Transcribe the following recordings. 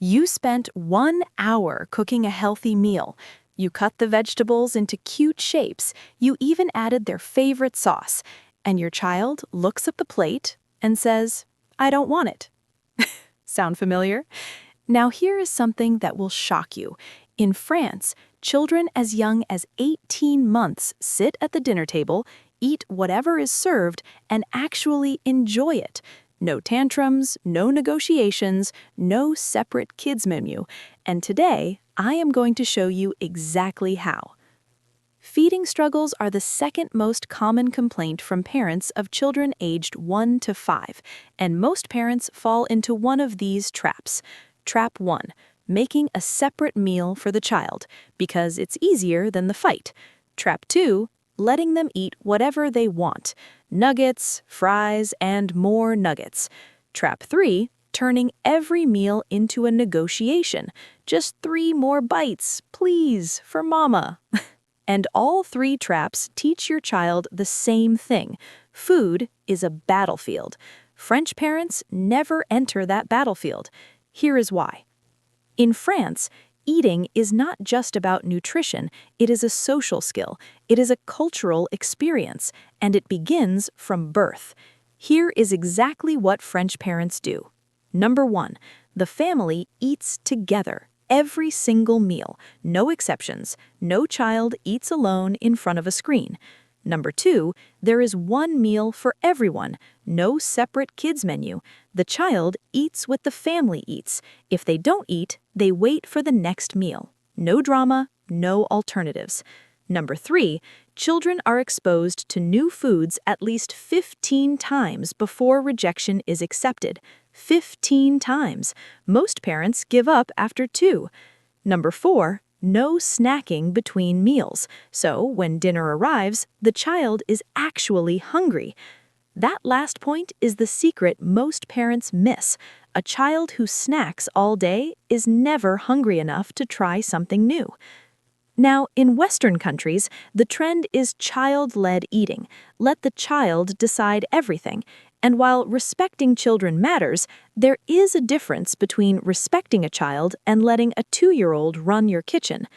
You spent 1 hour cooking a healthy meal. You cut the vegetables into cute shapes. You even added their favorite sauce. And your child looks at the plate and says, "I don't want it." Sound familiar? Now here is something that will shock you. In France, children as young as 18 months sit at the dinner table, eat whatever is served, and actually enjoy it. No tantrums, no negotiations, no separate kids menu. And today, I am going to show you exactly how. Feeding struggles are the second most common complaint from parents of children aged 1 to 5, and most parents fall into one of these traps. Trap 1. Making a separate meal for the child, because it's easier than the fight. Trap 2. Letting them eat whatever they want. Nuggets, fries, and more nuggets. Trap 3. Turning every meal into a negotiation. Just 3 more bites, please, for mama. And all 3 traps teach your child the same thing. Food is a battlefield. French parents never enter that battlefield. Here is why. In France, eating is not just about nutrition, it is a social skill, it is a cultural experience, and it begins from birth. Here is exactly what French parents do. Number 1, the family eats together. Every single meal, no exceptions. No child eats alone in front of a screen. Number 2, there is one meal for everyone, no separate kids menu. The child eats what the family eats. If they don't eat, they wait for the next meal. No drama, no alternatives. Number 3, children are exposed to new foods at least 15 times before rejection is accepted. 15 times. Most parents give up after 2. Number 4, no snacking between meals. So when dinner arrives, the child is actually hungry. That last point is the secret most parents miss. A child who snacks all day is never hungry enough to try something new. Now, in Western countries, the trend is child-led eating. Let the child decide everything. And while respecting children matters, there is a difference between respecting a child and letting a 2-year-old run your kitchen.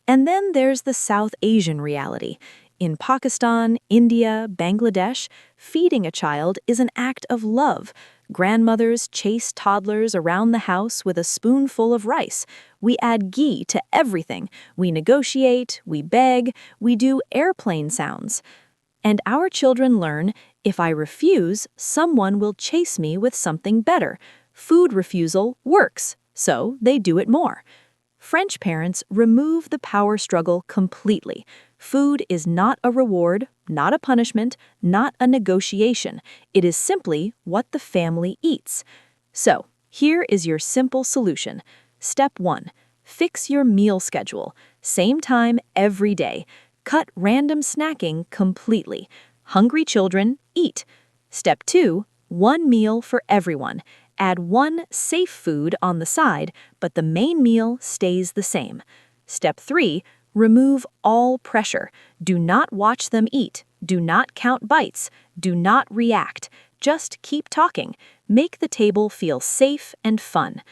And then there's the South Asian reality. In Pakistan, India, Bangladesh, feeding a child is an act of love. Grandmothers chase toddlers around the house with a spoonful of rice. We add ghee to everything. We negotiate, we beg, we do airplane sounds. And our children learn, if I refuse, someone will chase me with something better. Food refusal works, so they do it more. French parents remove the power struggle completely. Food is not a reward, not a punishment, not a negotiation. It is simply what the family eats. So, here is your simple solution. Step 1. Fix your meal schedule. Same time every day. Cut random snacking completely. Hungry children, eat. Step 2. One meal for everyone. Add one safe food on the side, but the main meal stays the same. Step 3. Remove all pressure. Do not watch them eat. Do not count bites. Do not react. Just keep talking. Make the table feel safe and fun.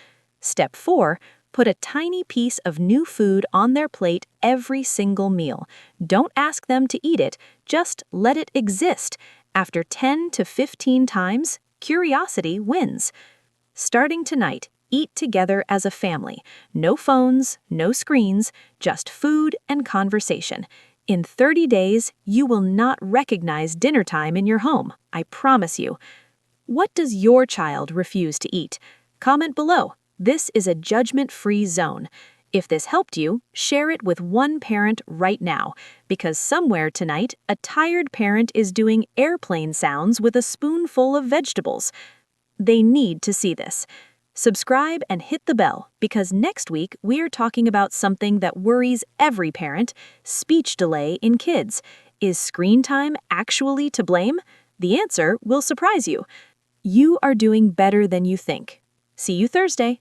Step 4. Put a tiny piece of new food on their plate every single meal. Don't ask them to eat it, just let it exist. After 10 to 15 times, curiosity wins. Starting tonight, eat together as a family. No phones, no screens, just food and conversation. In 30 days, you will not recognize dinner time in your home, I promise you. What does your child refuse to eat? Comment below. This is a judgment-free zone. If this helped you, share it with one parent right now, because somewhere tonight, a tired parent is doing airplane sounds with a spoonful of vegetables. They need to see this. Subscribe and hit the bell, because next week we are talking about something that worries every parent: speech delay in kids. Is screen time actually to blame? The answer will surprise you. You are doing better than you think. See you Thursday.